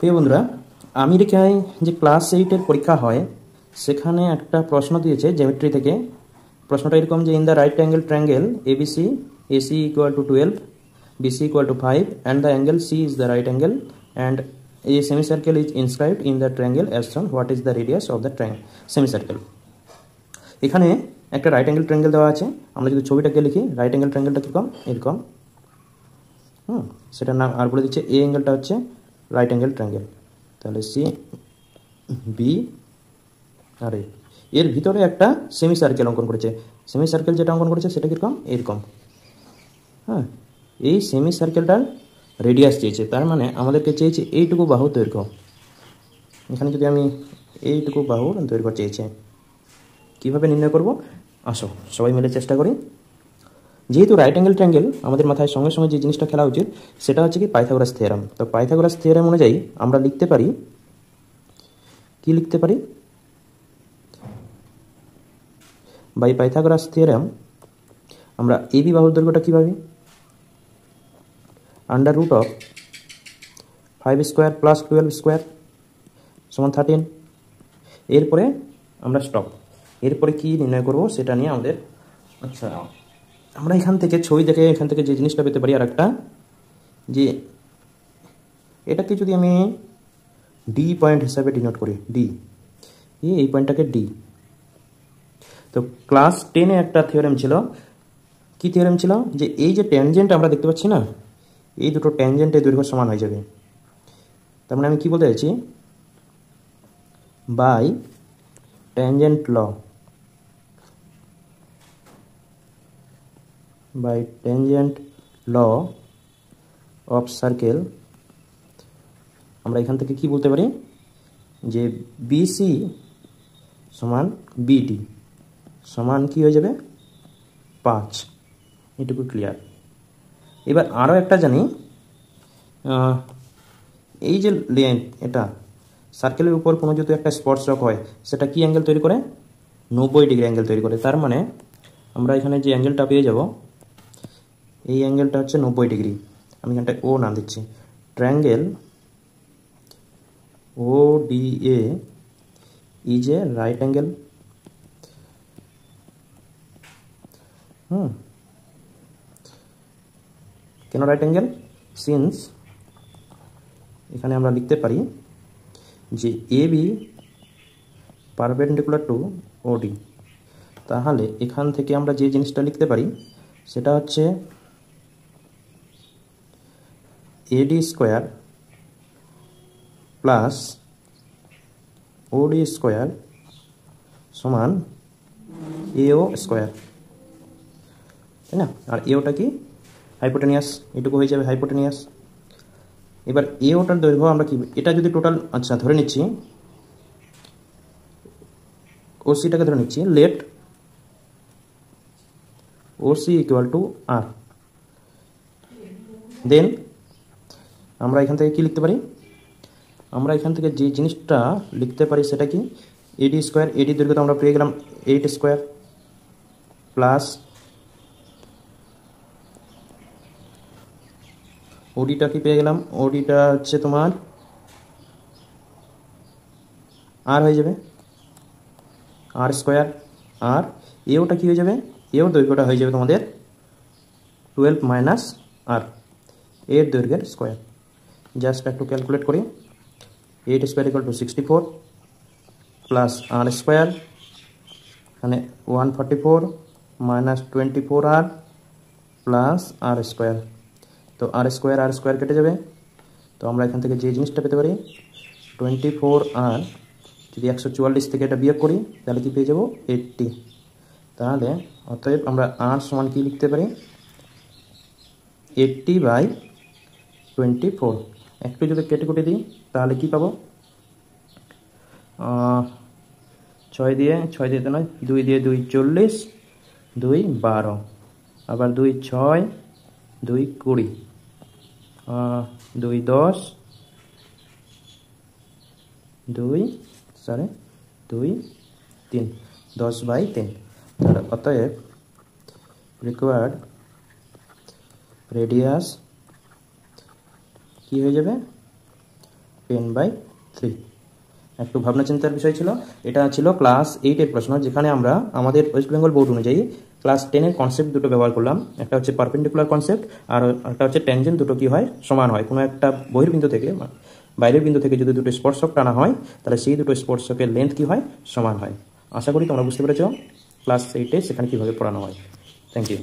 প্রিয় বন্ধুরা, আমেরিকায় যে ক্লাস 8-এর পরীক্ষা হয় সেখানে একটা প্রশ্ন দিয়েছে জ্যামিট্রি থেকে। প্রশ্নটা এরকম যে in the right angle triangle ABC AC equal to 12, BC equal to 5 and the angle C is the right angle and a semicircle is inscribed in the triangle as shown. What is the radius of the semicircle? এখানে একটা right angle triangle দেওয়া আছে। আমরা যদি ছবিটাকে লিখি, right angle ট্রায়াঙ্গেলটা কীরকম, এরকম। সেটার নাম আর বলে দিচ্ছে, এ অ্যাঙ্গেলটা হচ্ছে রাইট অ্যাঙ্গেল ট্রায়াঙ্গেল, তাহলে সি বি আর এর ভিতরে একটা সেমি সার্কেল অঙ্কন করেছে। সেমি সার্কেল যেটা অঙ্কন করেছে সেটা কীরকম, এরকম। এই সেমি সার্কেলটার রেডিয়াস চেয়েছে, তার মানে আমাদেরকে চেয়েছে এইটুকু বাহু দৈর্ঘ্য। এখানে যদি আমি এইটুকু বাহুর দৈর্ঘ্য চেয়েছে, কীভাবে নির্ণয় করব, আসো সবাই মিলে চেষ্টা করি। যেহেতু রাইট অ্যাঙ্গেল ট্রায়াঙ্গেল, আমাদের মাথায় সঙ্গে সঙ্গে যে জিনিসটা খেলা উচিত সেটা হচ্ছে কি পাইথাগোরাস থিওরেম। তো পাইথাগোরাস থিওরেম অনুযায়ী আমরা লিখতে পারি, কি লিখতে পারি, বাই পাইথাগোরাস থিওরেম আমরা এবি বাহুর দৈর্ঘ্যটা কী পাবি, under root of 5 square plus 12 square সমান 13। এরপরে আমরা স্টপ। এরপরে কি নির্ণয় করব সেটা নিয়ে আমাদের, আচ্ছা আমরা এখান থেকে ছবি দেখে এখান থেকে যে জিনিসটা পেতে পারি আর একটা, যে এটাকে যদি আমি ডি পয়েন্ট হিসাবে ডিনোট করি, ডি, এই পয়েন্টটাকে ডি। তো ক্লাস 10-এ একটা থিওরেম ছিল, কি থিওরেম ছিল, যে এই যে ট্যানজেন্ট আমরা দেখতে পাচ্ছি না, এই দুটো ট্যানজেন্টের দৈর্ঘ্য সমান হয়ে যাবে। তার মানে আমি কি বলতে চাইছি, by tangent law, by tangent law of circle আমরা এখান থেকে কি বলতে পারি, যে বিসি সমান বিডি সমান কি হয়ে যাবে 5। এটুকু ক্লিয়ার। এবার আরও একটা জানি, এই যে এটা সার্কেলের উপর কোনো যদি একটা স্পর্শক হয় সেটা কি অ্যাঙ্গেল তৈরি করে, 90 ডিগ্রি অ্যাঙ্গেল তৈরি করে। তার মানে আমরা এখানে যে অ্যাঙ্গেলটা পেয়ে যাব, এই অ্যাঙ্গেলটা হচ্ছে 90 ডিগ্রি। আমি এখানটায় ও নাম দিচ্ছি, triangle ODA is a right angle. কেন রাইট অ্যাঙ্গেল, সিন্স এখানে আমরা লিখতে পারি যে এবি পারপেন্ডিকুলার টু ওডি। তাহলে এখান থেকে আমরা যে জিনিসটা লিখতে পারি সেটা হচ্ছে এডি স্কোয়ার প্লাস ওডি স্কোয়ার সমান এও স্কোয়ার, তাই না? আর এওটা কি, হাইপোটেনিয়াস, এটুকু হয়ে যাবে হাইপোটেনিয়াস। এবার এওটার দৈর্ঘ্য আমরা কি, এটা যদি টোটাল, আচ্ছা ধরে নিচ্ছি ওসিটাকে ধরে নিচ্ছি, লেট ওসি ইকুয়াল টু আর। দেন আমরা এখান থেকে কি লিখতে পারি, আমরা এখান থেকে যে জিনিসটা লিখতে পারি সেটা কি, এডি স্কোয়ার, এডি দৈর্ঘ্য তো আমরা পেয়ে গেলাম 8 স্কোয়ার প্লাস ওডিটা কি পেয়ে গেলাম, ওডিটা হচ্ছে তোমার আর হয়ে যাবে আর স্কোয়ার, আর এওটা কি হয়ে যাবে, এও দৈর্ঘ্যটা হয়ে যাবে তোমাদের 12 মাইনাস আর, এর দৈর্ঘ্যের স্কোয়ার। জাস্ট একটু ক্যালকুলেট করি, 8 square equal to 64 plus r square, মানে 144 minus 24 r plus r square. তো আর স্কোয়ার কেটে যাবে। তো আমরা এখান থেকে যে জিনিসটা পেতে পারি 24 আর, যদি 144 থেকে এটা বিয়োগ করি তাহলে কি পেয়ে যাব 80। তাহলে অতএব আমরা আর সমান কি লিখতে পারি, 80/24। একটু যদি কেটে কুটে দিই তাহলে কি পাবো, 6 দিয়ে তো নয়, 2 দিয়ে 2 40, 2 12, আবার 2 6, 2 20, 2 10, 2 3, 10/3। তাহলে অতএব রিকোয়ার্ড রেডিয়াস কি হয়ে যাবে 10/3। একটু ভাবনা চিন্তার বিষয় ছিল। এটা ছিল ক্লাস 8-এর প্রশ্ন, যেখানে আমরা আমাদের ওয়েস্ট বেঙ্গল বোর্ড অনুযায়ী ক্লাস 10-এর কনসেপ্ট দুটো ব্যবহার করলাম। একটা হচ্ছে পারপেন্ডিকুলার কনসেপ্ট, আর একটা হচ্ছে ট্যানজেন্ট। দুটো কি হয়? সমান হয়। কোনো একটা বহির্বিন্দু থেকে বাইরের বিন্দু থেকে যদি দুটো স্পর্শক টানা হয়, তাহলে সেই দুটো স্পর্শকের লেন্থ কি হয়? সমান হয়। আশা করি তোমরা বুঝতে পেরেছ ক্লাস 8-এ সেখানে কীভাবে পড়ানো হয়। Thank you.